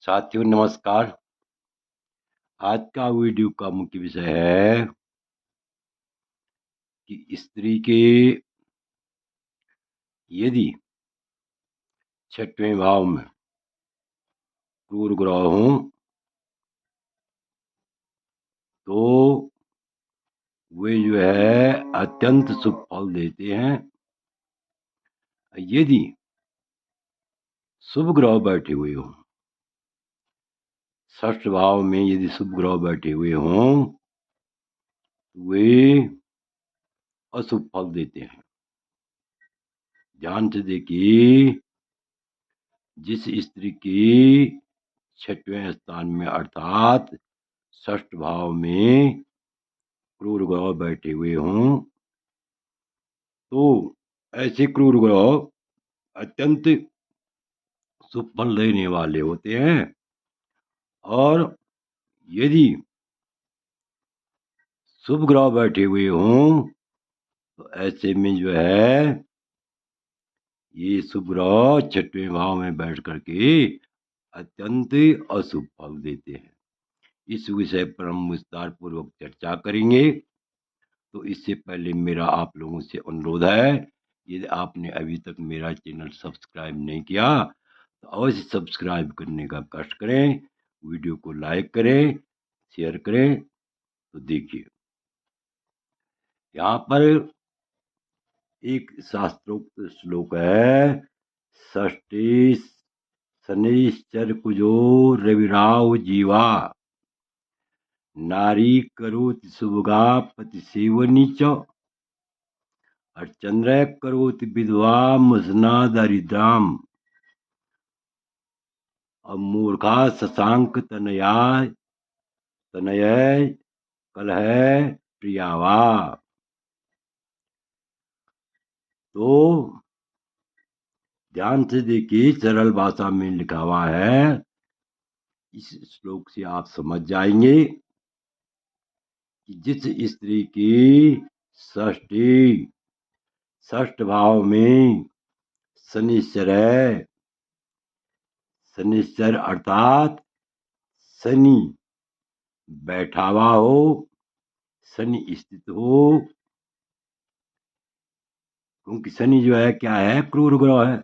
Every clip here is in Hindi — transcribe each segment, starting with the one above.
साथियों नमस्कार। आज का वीडियो का मुख्य विषय है कि स्त्री के यदि छठवें भाव में क्रूर ग्रह हों तो वे जो है अत्यंत शुभ फल देते हैं। यदि शुभ ग्रह बैठे हुए हों, षष्ठ भाव में यदि शुभ ग्रह बैठे हुए हों वे अशुभ फल देते हैं। ध्यान से देखिए, जिस स्त्री की छठवें स्थान में अर्थात षष्ठ भाव में क्रूर ग्रह बैठे हुए हों तो ऐसे क्रूर ग्रह अत्यंत शुभ फल देने वाले होते हैं। और यदि शुभ ग्रह बैठे हुए हों तो ऐसे में जो है ये शुभ ग्रह छठवें भाव में बैठ करके अत्यंत अशुभ फल देते हैं। इस विषय पर हम विस्तार पूर्वक चर्चा करेंगे। तो इससे पहले मेरा आप लोगों से अनुरोध है, यदि आपने अभी तक मेरा चैनल सब्सक्राइब नहीं किया तो अवश्य सब्सक्राइब करने का कष्ट करें, वीडियो को लाइक करें, शेयर करें। तो देखिए, यहाँ पर एक शास्त्रोक्त श्लोक है, षष्ठी शनिश्चर कुजो रविराव जीवा नारी करोति शुभगा पति सेवनी च और चंद्र करोति विधवा मुसना दरिद्राम और मूर्खा शशांक तनय कलह प्रियावा। तो ध्यान से देखिए, सरल भाषा में लिखा हुआ है। इस श्लोक से आप समझ जाएंगे कि जिस स्त्री की षष्ठी षष्ठ भाव में शनिश्चर है, शनिश्चर अर्थात शनि बैठा हुआ हो, शनि स्थित हो, क्योंकि शनि जो है क्या है, क्रूर ग्रह है।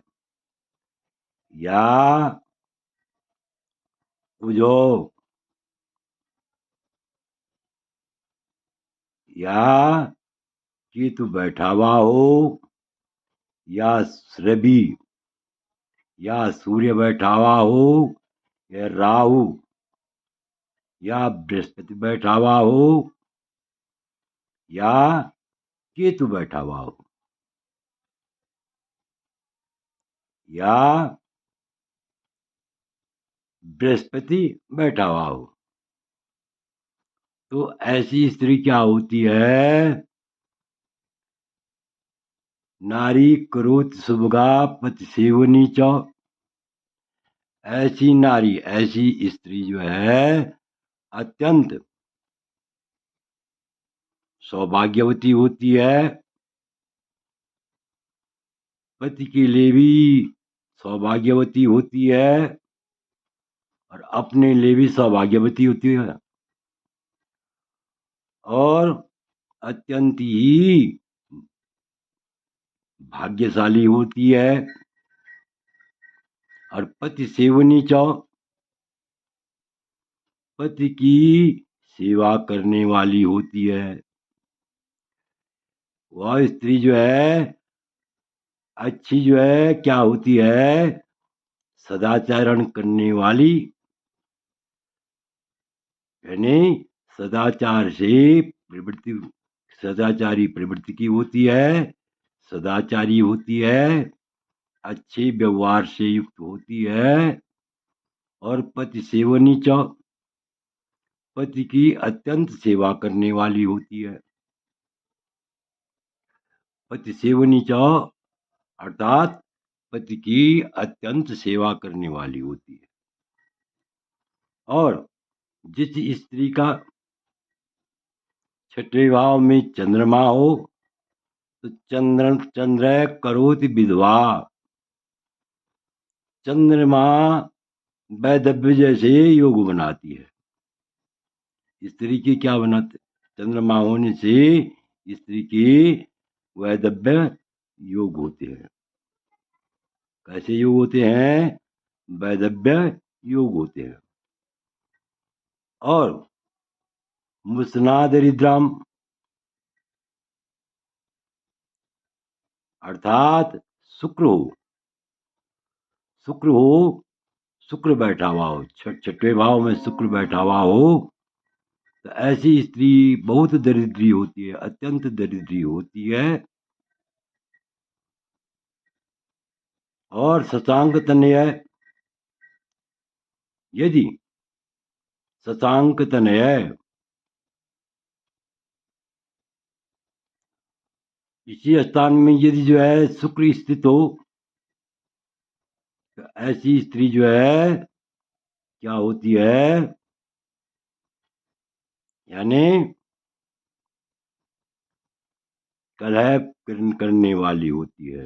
या कुजो या केतु बैठा हुआ हो, या रवि या सूर्य बैठा हुआ हो, या राहु या बृहस्पति बैठा हुआ हो, या केतु बैठा हुआ हो, या बृहस्पति बैठा हुआ हो, तो ऐसी स्त्री क्या होती है, नारी करोत शुभगा पति सेवनी च। ऐसी नारी, ऐसी स्त्री जो है अत्यंत सौभाग्यवती होती है, पति के लिए भी सौभाग्यवती होती है और अपने लिए भी सौभाग्यवती होती है, और अत्यंत ही भाग्यशाली होती है। और पति सेवनी च, पति की सेवा करने वाली होती है। वह स्त्री जो है अच्छी जो है क्या होती है, सदाचरण करने वाली, यानी सदाचार से प्रवृत्ति, सदाचारी प्रवृत्ति की होती है, सदाचारी होती है, अच्छे व्यवहार से युक्त होती है। और पति सेवनी च, पति की अत्यंत सेवा करने वाली होती है। पति सेवनी च अर्थात पति की अत्यंत सेवा करने वाली होती है। और जिस स्त्री का छठवें भाव में चंद्रमा हो तो चंद्र करोति विधवा, चंद्रमा वैधव्य जैसे योग बनाती है। स्त्री की क्या बनाते, चंद्रमा होने से स्त्री की वैधव्य योग होते हैं। कैसे योग होते हैं? वैधव्य योग होते हैं। और मुसनादरिद्राम अर्थात शुक्र हो, शुक्र हो, शुक्र बैठा हुआ हो, छठवें भाव में शुक्र बैठा हुआ हो, तो ऐसी स्त्री बहुत दरिद्री होती है, अत्यंत दरिद्री होती है। और शशांक तनय, यदि शशांक तनय इसी स्थान में यदि जो है शुक्र स्थित हो, तो ऐसी स्त्री जो है क्या होती है, यानी कलह करने वाली होती है।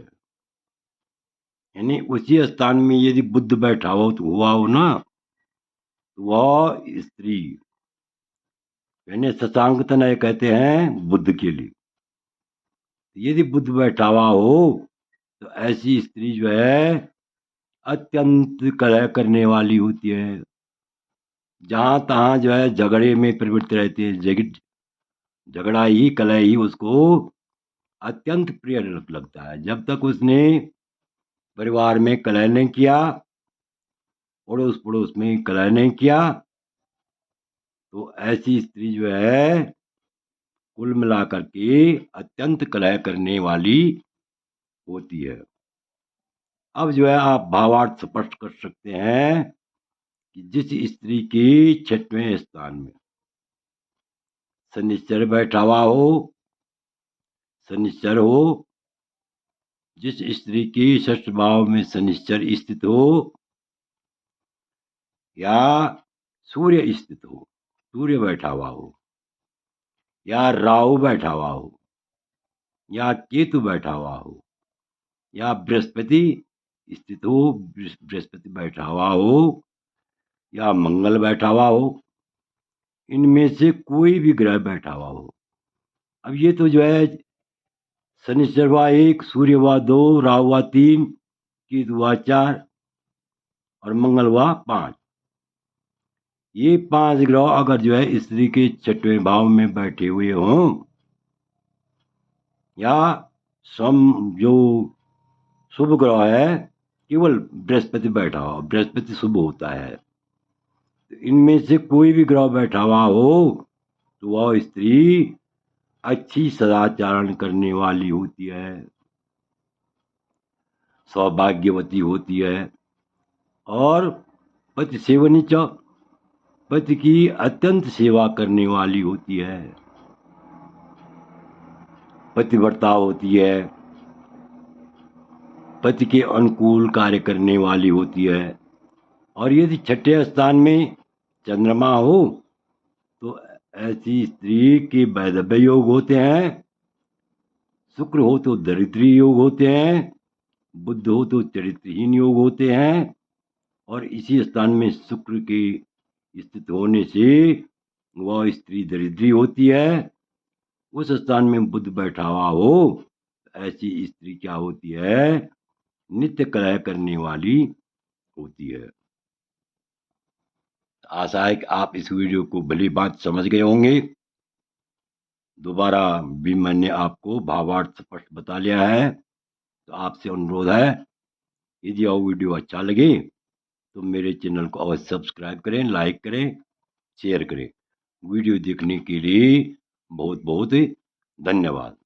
यानी उसी स्थान में यदि बुद्ध बैठा हो तो हुआ हो ना, तो वह स्त्री, यानी शशांक तनय कहते हैं बुद्ध के लिए। यदि बुद्ध बैठा हुआ हो तो ऐसी स्त्री जो है अत्यंत कलह करने वाली होती है। जहां तहां जो है झगड़े में प्रवृत्त रहती है, झगड़ा ही कलह ही उसको अत्यंत प्रिय लगता है। जब तक उसने परिवार में कलह नहीं किया, अड़ोस पड़ोस में कलह नहीं किया, तो ऐसी स्त्री जो है कुल मिलाकर के अत्यंत कलह करने वाली होती है। अब जो है आप भावार्थ स्पष्ट कर सकते हैं कि जिस स्त्री की छठवें स्थान में शनिश्चर बैठा हुआ हो, शनिश्चर हो, जिस स्त्री की षष्ठ भाव में शनिश्चर स्थित हो, या सूर्य स्थित हो, सूर्य बैठा हुआ हो, या राहु बैठा हुआ हो, या केतु बैठा हुआ हो, या बृहस्पति स्थित हो, बृहस्पति बैठा हुआ हो, या मंगल बैठा हुआ हो, इनमें से कोई भी ग्रह बैठा हुआ हो। अब ये तो जो है शनिश्चर हुआ 1, सूर्य हुआ 2, राहु हुआ 3, केतु हुआ 4 और मंगल हुआ 5। ये 5 ग्रह अगर जो है स्त्री के छठवें भाव में बैठे हुए हों, या सम जो शुभ ग्रह है केवल बृहस्पति बैठा हो, बृहस्पति शुभ होता है, तो इनमें से कोई भी ग्रह बैठा हुआ हो तो वह स्त्री अच्छी सदाचरण करने वाली होती है, सौभाग्यवती होती है। और पति सेवनी च, पति की अत्यंत सेवा करने वाली होती है, पतिव्रता होती है, पति के अनुकूल कार्य करने वाली होती है। और यदि छठे स्थान में चंद्रमा हो तो ऐसी स्त्री के वैधव्य योग होते हैं, शुक्र हो तो दरिद्री योग होते हैं, बुध हो तो चरित्रहीन योग होते हैं। और इसी स्थान में शुक्र के स्थित होने से वह स्त्री दरिद्री होती है। उस स्थान में बुध बैठा हुआ हो, ऐसी स्त्री क्या होती है, नित्य कलह करने वाली होती है। आशा है कि आप इस वीडियो को भली बात समझ गए होंगे। दोबारा भी मैंने आपको भावार्थ स्पष्ट बता लिया है, तो आपसे अनुरोध है, यदि यह वीडियो अच्छा लगे तो मेरे चैनल को अवश्य सब्सक्राइब करें, लाइक करें, शेयर करें। वीडियो देखने के लिए बहुत बहुत धन्यवाद।